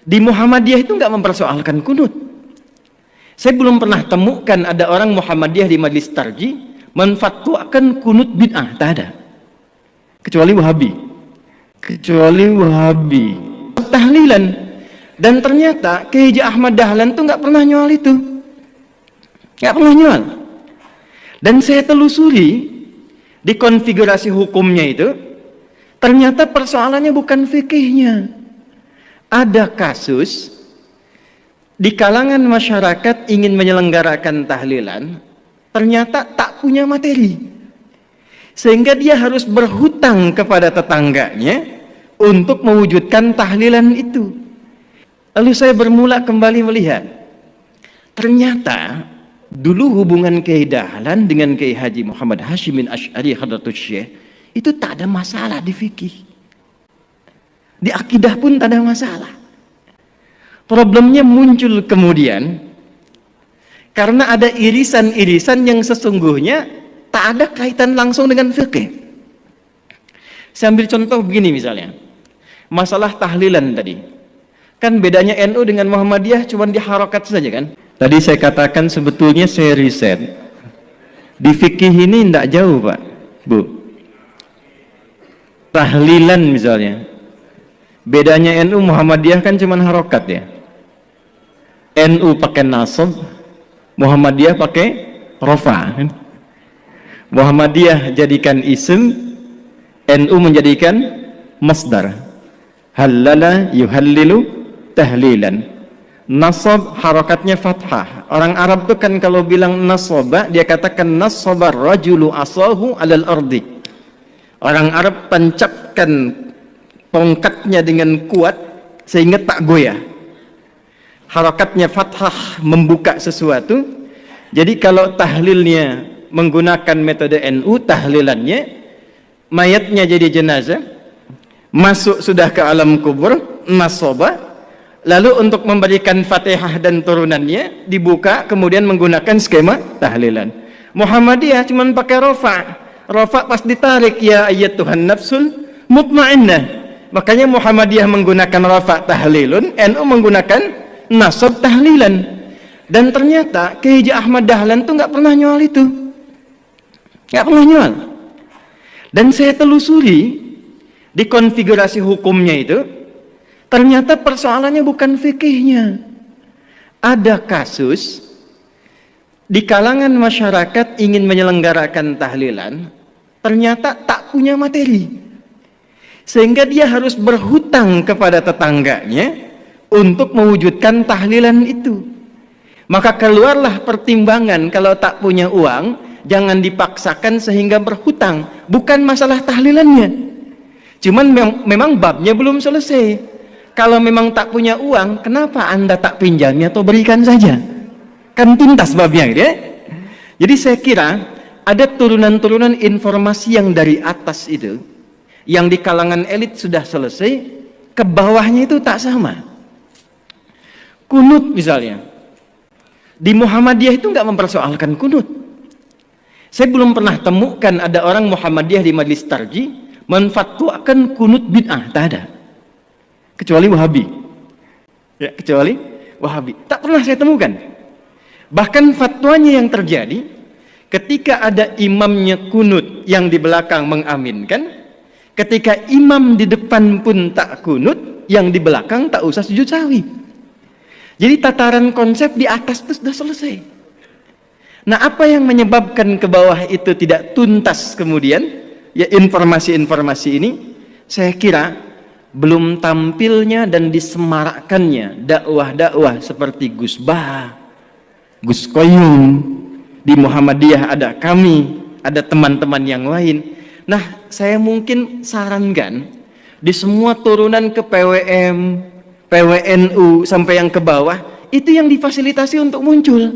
Di Muhammadiyah itu nggak mempersoalkan kunut. Saya belum pernah temukan ada orang Muhammadiyah di Majelis Tarji menfatwakan kunut bid'ah, tak ada. Kecuali Wahabi. Tahlilan. Dan ternyata Kiai Haji Ahmad Dahlan tuh nggak pernah nyual itu. Nggak pernah nyual. Dan saya telusuri di konfigurasi hukumnya itu, ternyata persoalannya bukan fikihnya. Ada kasus di kalangan masyarakat ingin menyelenggarakan tahlilan, ternyata tak punya materi, sehingga dia harus berhutang kepada tetangganya untuk mewujudkan tahlilan itu. Lalu saya bermula kembali melihat, ternyata dulu hubungan Kiai Dahlan dengan Kiai Haji Muhammad Hashimin Asy'ari Hadratus Syekh itu tak ada masalah di fikih, di akidah pun tak ada masalah. Problemnya muncul kemudian karena ada irisan-irisan yang sesungguhnya tak ada kaitan langsung dengan fikih. Saya ambil contoh begini misalnya, masalah tahlilan tadi. Kan bedanya NU dengan Muhammadiyah cuma di harokat saja kan. Tadi saya katakan sebetulnya saya riset. Di fikih ini tidak jauh Pak, Bu. Tahlilan misalnya. Bedanya NU Muhammadiyah kan cuma harokat ya. NU pakai nasab, Muhammadiyah pakai rofa. Muhammadiyah jadikan isim, NU menjadikan masdar. Halala yuhallilu tahlilan. Nasab harakatnya fathah. Orang Arab tuh kan kalau bilang nasaba, dia katakan nasaba rajulu asahu alal ardi. Orang Arab tancapkan tongkatnya dengan kuat sehingga tak goyah. Harakatnya fathah membuka sesuatu. Jadi kalau tahlilnya menggunakan metode NU, tahlilannya mayatnya jadi jenazah, masuk sudah ke alam kubur, nasaba, lalu untuk memberikan Fatihah dan turunannya dibuka, kemudian menggunakan skema tahlilan. Muhammadiyah cuma pakai rofa. Rofa pas ditarik, ya ayat Tuhan nafsul mutmainnah. Makanya Muhammadiyah menggunakan rofa tahlilun, NU menggunakan nasab tahlilan. Dan ternyata Kiai Haji Ahmad Dahlan tuh nggak pernah nyual itu, nggak pernah nyual. Dan saya telusuri di konfigurasi hukumnya itu, ternyata persoalannya bukan fikihnya. Ada kasus di kalangan masyarakat ingin menyelenggarakan tahlilan, ternyata tak punya materi, sehingga dia harus berhutang kepada tetangganya untuk mewujudkan tahlilan itu. Maka keluarlah pertimbangan, kalau tak punya uang jangan dipaksakan sehingga berhutang. Bukan masalah tahlilannya, cuman memang babnya belum selesai. Kalau memang tak punya uang, kenapa Anda tak pinjamnya atau berikan saja? Kan tuntas babnya gitu ya. Jadi saya kira ada turunan-turunan informasi yang dari atas itu, yang di kalangan elit sudah selesai, ke bawahnya itu tak sama. Kunut misalnya, di Muhammadiyah itu nggak mempersoalkan kunut. Saya belum pernah temukan ada orang Muhammadiyah di Majelis Tarji menfatwakan kunut bid'ah, tak ada. Kecuali Wahabi. Ya, kecuali Wahabi. Tak pernah saya temukan. Bahkan fatwanya yang terjadi ketika ada imamnya kunut yang di belakang mengaminkan, ketika imam di depan pun tak kunut, yang di belakang tak usah sujud sahwi. Jadi tataran konsep di atas itu sudah selesai. Nah, apa yang menyebabkan ke bawah itu tidak tuntas kemudian? Ya, informasi-informasi ini saya kira belum tampilnya dan disemarakkannya dakwah-dakwah seperti Gus Bah, Gus Koyum. Di Muhammadiyah ada kami, ada teman-teman yang lain. Nah, saya mungkin sarankan di semua turunan ke PWM, PWNU sampai yang ke bawah, itu yang difasilitasi untuk muncul.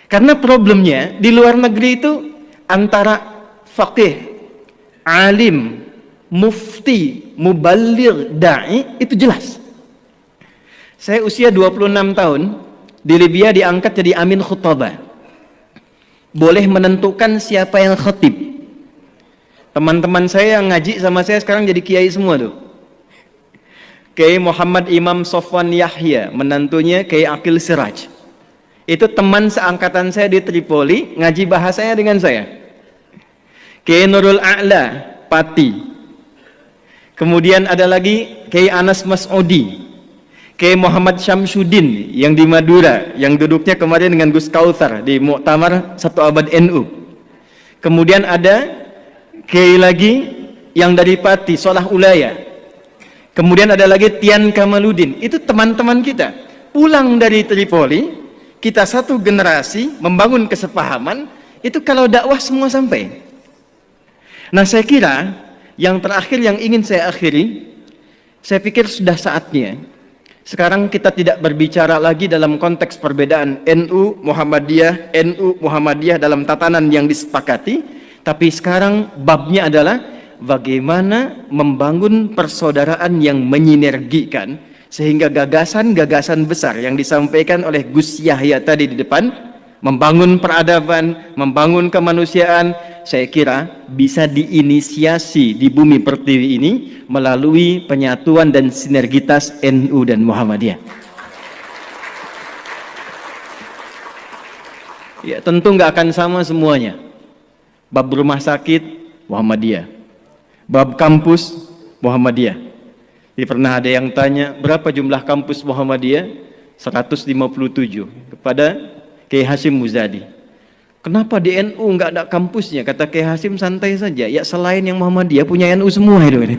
Karena problemnya di luar negeri itu antara faqih, alim, mufti, muballigh, da'i itu jelas. Saya usia 26 tahun, di Libya diangkat jadi amin khutbah. Boleh menentukan siapa yang khatib. Teman-teman saya yang ngaji sama saya sekarang jadi kiai semua tuh. Kiai Muhammad Imam Sofwan Yahya, menantunya Kiai Aqil Siraj. Itu teman seangkatan saya di Tripoli, ngaji bahasanya dengan saya. Kiai Nurul A'la, Pati. Kemudian ada lagi Kiai Anas Mas'udi, Kiai Muhammad Syamsuddin yang di Madura, yang duduknya kemarin dengan Gus Kautsar di Muktamar 1 Abad NU. Kemudian ada Kiai lagi yang dari Pati, Solah Ulaya. Kemudian ada lagi Tian Kamaluddin. Itu teman-teman kita. Pulang dari Tripoli, kita satu generasi membangun kesepahaman, itu kalau dakwah semua sampai. Nah, saya kira yang terakhir yang ingin saya akhiri, saya pikir sudah saatnya sekarang kita tidak berbicara lagi dalam konteks perbedaan NU Muhammadiyah dalam tatanan yang disepakati, tapi sekarang babnya adalah bagaimana membangun persaudaraan yang menyinergikan sehingga gagasan-gagasan besar yang disampaikan oleh Gus Yahya tadi di depan, membangun peradaban, membangun kemanusiaan, saya kira bisa diinisiasi di bumi pertiwi ini melalui penyatuan dan sinergitas NU dan Muhammadiyah. Ya, tentu nggak akan sama semuanya. Bab rumah sakit Muhammadiyah, bab kampus Muhammadiyah. Jadi pernah ada yang tanya, berapa jumlah kampus Muhammadiyah? 157 kepada Kiai Hasyim Muzadi. Kenapa di NU nggak ada kampusnya? Kata Kiai Hasyim, santai saja. Ya, selain yang Muhammadiyah punya NU semua itu.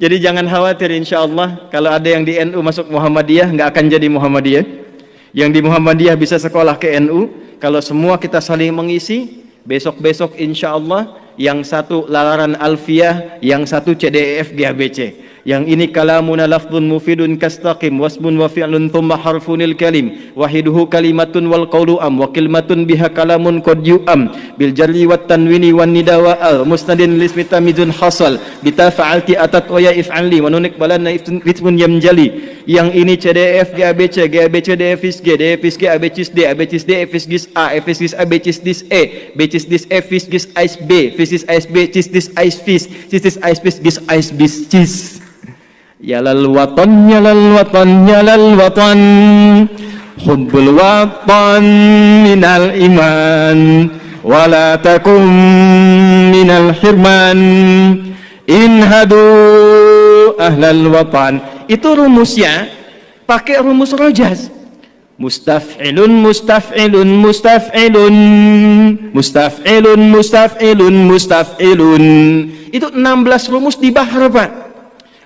Jadi jangan khawatir, insya Allah kalau ada yang di NU masuk Muhammadiyah nggak akan jadi Muhammadiyah. Yang di Muhammadiyah bisa sekolah ke NU. Kalau semua kita saling mengisi, besok-besok insya Allah yang satu lalaran alfiyah, yang satu CDEF GABC. Yang ini kalamuna lafdun mufidun kastaqim wasmun wa fi'lun thumma harfunil kalim wahiduhu kalimatun wal qawlu am wa kilmatun biha kalamun qad yu'am bil jarri wat tanwini wan nida wa al musnadin lismi tamizun hasal bita fa'alti atat wa ya if'ali wa nunik balanna ismun yamjali. Yang ini CDF GABC DFIS G DFIS G ABCIS D ABCIS D FIS GIS A FIS GIS ABCIS DIS E BCIS DIS E FIS GIS AIS B FIS GIS AIS B CIS DIS AIS FIS CIS DIS AIS FIS GIS AIS BIS CIS. Ya lal watan ya lal watan ya lal watan hubbul watan minal iman wala takum minal hirman inhadu ahlal watan. Itu rumusnya pakai rumus rojaz. Mustaf'ilun mustaf'ilun mustaf'ilun mustaf'ilun mustaf'ilun mustaf'ilun. Itu 16 rumus di bahar, Pak.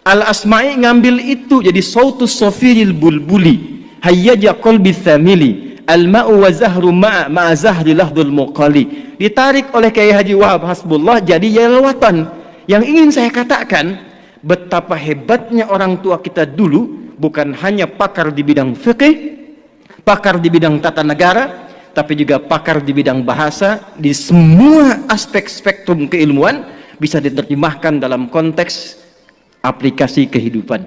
Al-Asma'i ngambil itu jadi sautus sofiril bulbuli hayyaja qalbi thamili al-ma'u wa zahru ma'a zahri lahdul muqali. Ditarik oleh Kiai Haji Wahab Hasbullah jadi yalwatan. Yang ingin saya katakan, betapa hebatnya orang tua kita dulu, bukan hanya pakar di bidang fikih, pakar di bidang tata negara, tapi juga pakar di bidang bahasa. Di semua aspek spektrum keilmuan bisa diterjemahkan dalam konteks aplikasi kehidupan.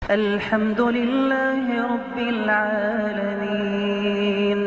Alhamdulillahi Rabbil Alamin.